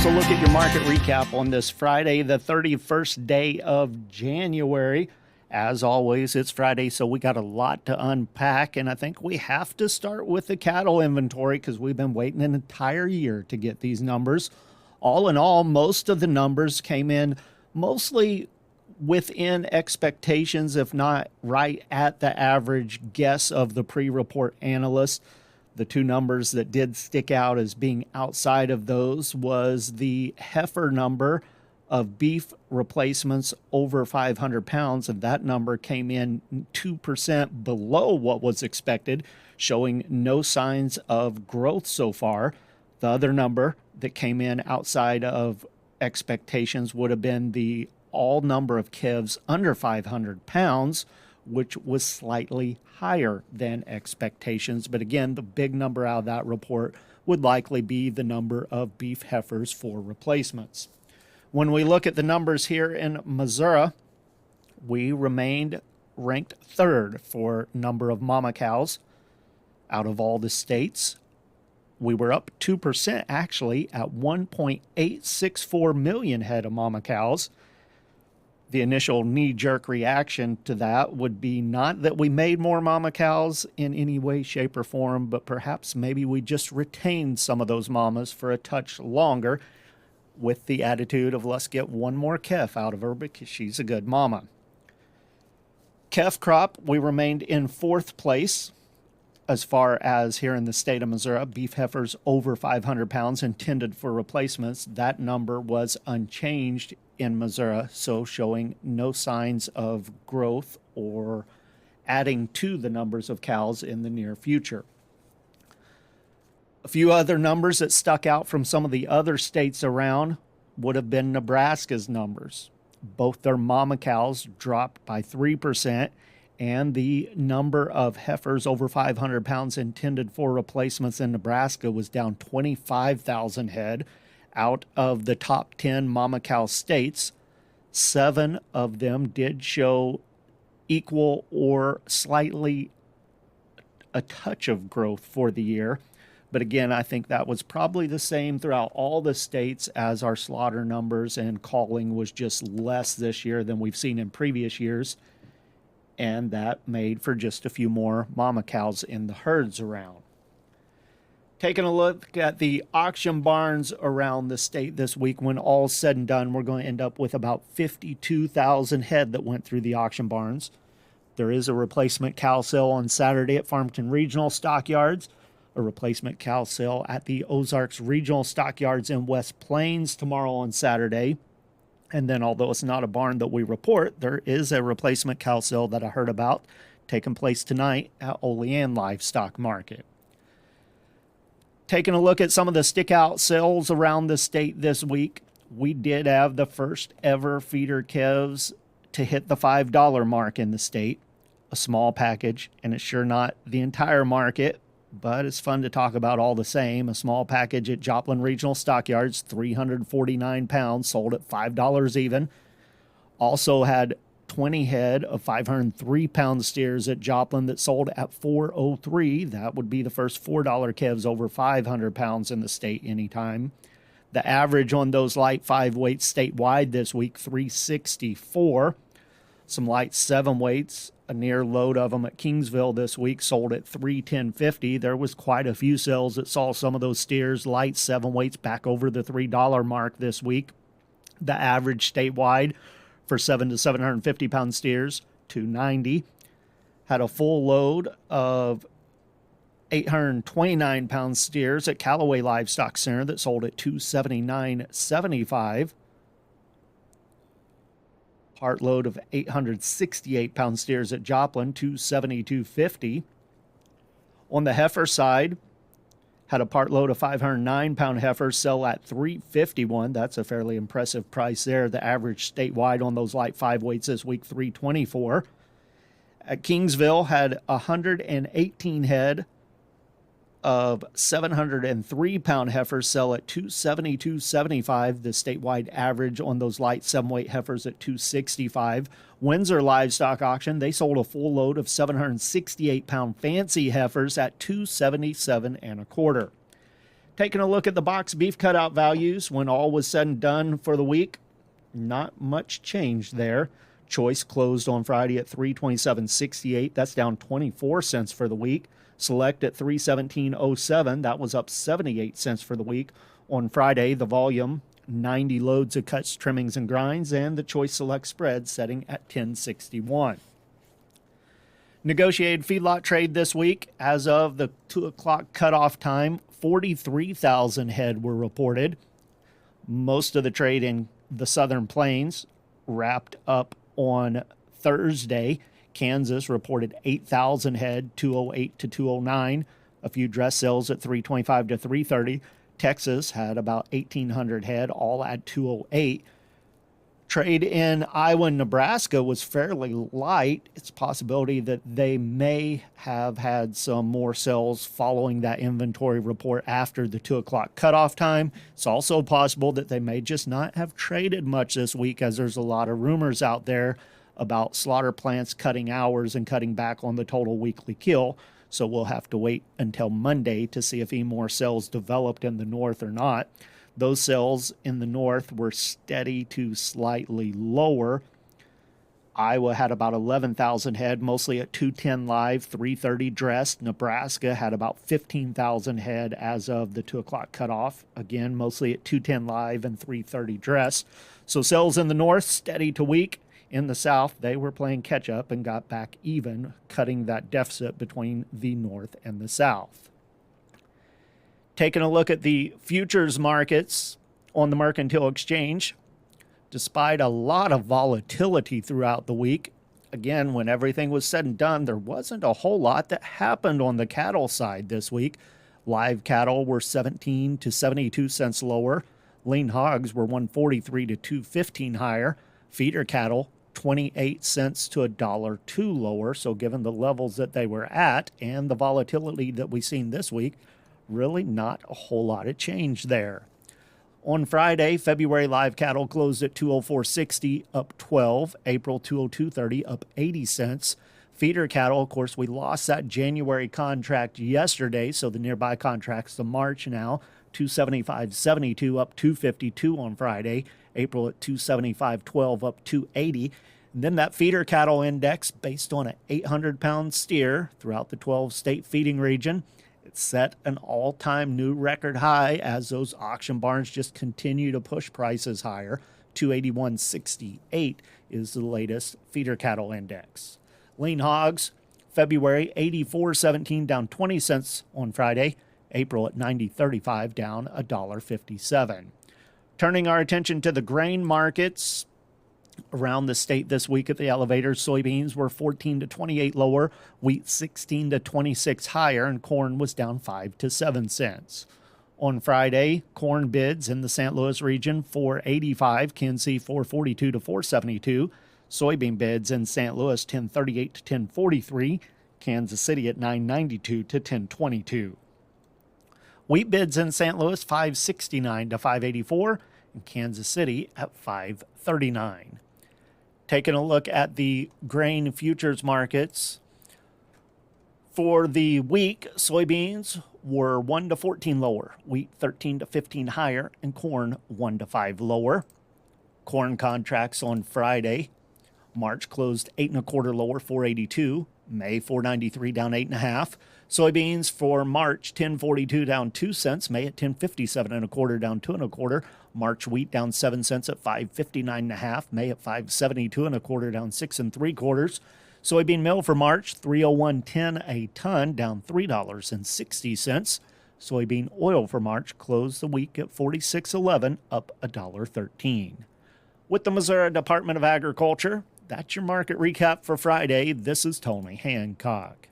Here's a look at your market recap on this Friday, the 31st day of January. As always, it's Friday, so we got a lot to unpack, and I think we have to start with the cattle inventory because we've been waiting an entire year to get these numbers. All in all, most of the numbers came in mostly within expectations, if not right at the average guess of the pre-report analysts. The two numbers that did stick out as being outside of those was the heifer number of beef replacements over 500 pounds, and that number came in 2% below what was expected, showing no signs of growth so far. The other number that came in outside of expectations would have been the all number of calves under 500 pounds, which was slightly higher than expectations. But again, the big number out of that report would likely be the number of beef heifers for replacements. When we look at the numbers here in Missouri, we remained ranked third for number of mama cows out of all the states. We were up 2% actually at 1.864 million head of mama cows. The initial knee-jerk reaction to that would be not that we made more mama cows in any way, shape, or form, but perhaps maybe we just retained some of those mamas for a touch longer with the attitude of let's get one more calf out of her because she's a good mama. Calf crop, we remained in fourth place as far as here in the state of Missouri. Beef heifers over 500 pounds intended for replacements. That number was unchanged in Missouri, so showing no signs of growth or adding to the numbers of cows in the near future. A few other numbers that stuck out from some of the other states around would have been Nebraska's numbers. Both their mama cows dropped by 3%, and the number of heifers over 500 pounds intended for replacements in Nebraska was down 25,000 head. Out of the top 10 mama cow states, 7 of them did show equal or slightly a touch of growth for the year. But again, I think that was probably the same throughout all the states as our slaughter numbers and calling was just less this year than we've seen in previous years. And that made for just a few more mama cows in the herds around. Taking a look at the auction barns around the state this week, when all's said and done, we're going to end up with about 52,000 head that went through the auction barns. There is a replacement cow sale on Saturday at Farmington Regional Stockyards, a replacement cow sale at the Ozarks Regional Stockyards in West Plains tomorrow on Saturday. And then, although it's not a barn that we report, there is a replacement cow sale that I heard about taking place tonight at Olean Livestock Market. Taking a look at some of the stick-out sales around the state this week, we did have the first ever feeder calves to hit the $5 mark in the state. A small package, and it's sure not the entire market, but it's fun to talk about all the same. A small package at Joplin Regional Stockyards, 349 pounds, sold at $5 even. Also had 20 head of 503-pound steers at Joplin that sold at $403. That would be the first $4 calves over 500 pounds in the state anytime. The average on those light 5 weights statewide this week, 364. Some light 7 weights, a near load of them at Kingsville this week, sold at $310.50. There was quite a few sales that saw some of those steers, light 7 weights, back over the $3 mark this week. The average statewide for 7 to 750 pound steers, $290. Had a full load of 829 pound steers at Callaway Livestock Center that sold at $279.75. Part load of 868 pound steers at Joplin, $272.50. On the heifer side, had a part load of 509 pound heifers sell at $351. That's a fairly impressive price there. The average statewide on those light 5 weights this week, $324. At Kingsville, had 118 head of 703-pound heifers sell at $272.75. The statewide average on those light 7-weight heifers at $265. Windsor Livestock Auction, they sold a full load of 768-pound fancy heifers at $277.25. Taking a look at the box beef cutout values when all was said and done for the week, not much change there. Choice closed on Friday at $327.68. That's down 24 cents for the week. Select at $317.07. That was up 78 cents for the week. On Friday, the volume, 90 loads of cuts, trimmings, and grinds, and the Choice Select spread setting at $10.61. Negotiated feedlot trade this week. As of the 2 o'clock cutoff time, 43,000 head were reported. Most of the trade in the Southern Plains wrapped up on Thursday. Kansas reported 8,000 head, 208 to 209. A few dress sales at 325 to 330. Texas had about 1,800 head, all at 208. Trade in Iowa and Nebraska was fairly light. It's a possibility that they may have had some more sales following that inventory report after the 2 o'clock cutoff time. It's also possible that they may just not have traded much this week, as there's a lot of rumors out there about slaughter plants cutting hours and cutting back on the total weekly kill. So we'll have to wait until Monday to see if any more sales developed in the north or not. Those sales in the north were steady to slightly lower. Iowa had about 11,000 head, mostly at 210 live, 330 dressed. Nebraska had about 15,000 head as of the 2 o'clock cutoff. Again, mostly at 210 live and 330 dressed. So sales in the north, steady to weak. In the south, they were playing catch up and got back even, cutting that deficit between the north and the south. Taking a look at the futures markets on the Mercantile Exchange, despite a lot of volatility throughout the week, again, when everything was said and done, there wasn't a whole lot that happened on the cattle side this week. Live cattle were 17 to 72 cents lower. Lean hogs were 143 to 215 higher. Feeder cattle 28 cents to $1.02 lower. So given the levels that they were at and the volatility that we've seen this week, really not a whole lot of change there. On Friday, February live cattle closed at 204.60, up 12. April 202.30, up 80 cents. Feeder cattle, of course, we lost that January contract yesterday, so the nearby contract's to March now. 275.72, up 252 on Friday. April at 275.12, up 280. And then that feeder cattle index, based on an 800-pound steer throughout the 12-state feeding region, it set an all-time new record high as those auction barns just continue to push prices higher. 281.68 is the latest feeder cattle index. Lean hogs, February 84.17, down 20 cents on Friday. April at 90.35, down $1.57. Turning our attention to the grain markets around the state this week at the elevators, soybeans were 14 to 28 lower, wheat 16 to 26 higher, and corn was down 5 to 7 cents. On Friday, corn bids in the St. Louis region 485, Kinsey 442 to 472, soybean bids in St. Louis 1038 to 1043, Kansas City at 992 to 1022. Wheat bids in St. Louis 569 to 584, and Kansas City at 539. Taking a look at the grain futures markets. For the week, soybeans were 1 to 14 lower, wheat 13 to 15 higher, and corn 1 to 5 lower. Corn contracts on Friday. March closed 8 1/4 lower, 482. May 493, down 8 1/2. Soybeans for March 1042, down 2 cents. May at 1057 1/4, down 2 1/4. March wheat down 7 cents at 559 1/2. May at 572 1/4, down 6 3/4. Soybean meal for March 301.10 a ton, down $3.60. Soybean oil for March closed the week at 46.11, up $1.13. With the Missouri Department of Agriculture, that's your market recap for Friday. This is Tony Hancock.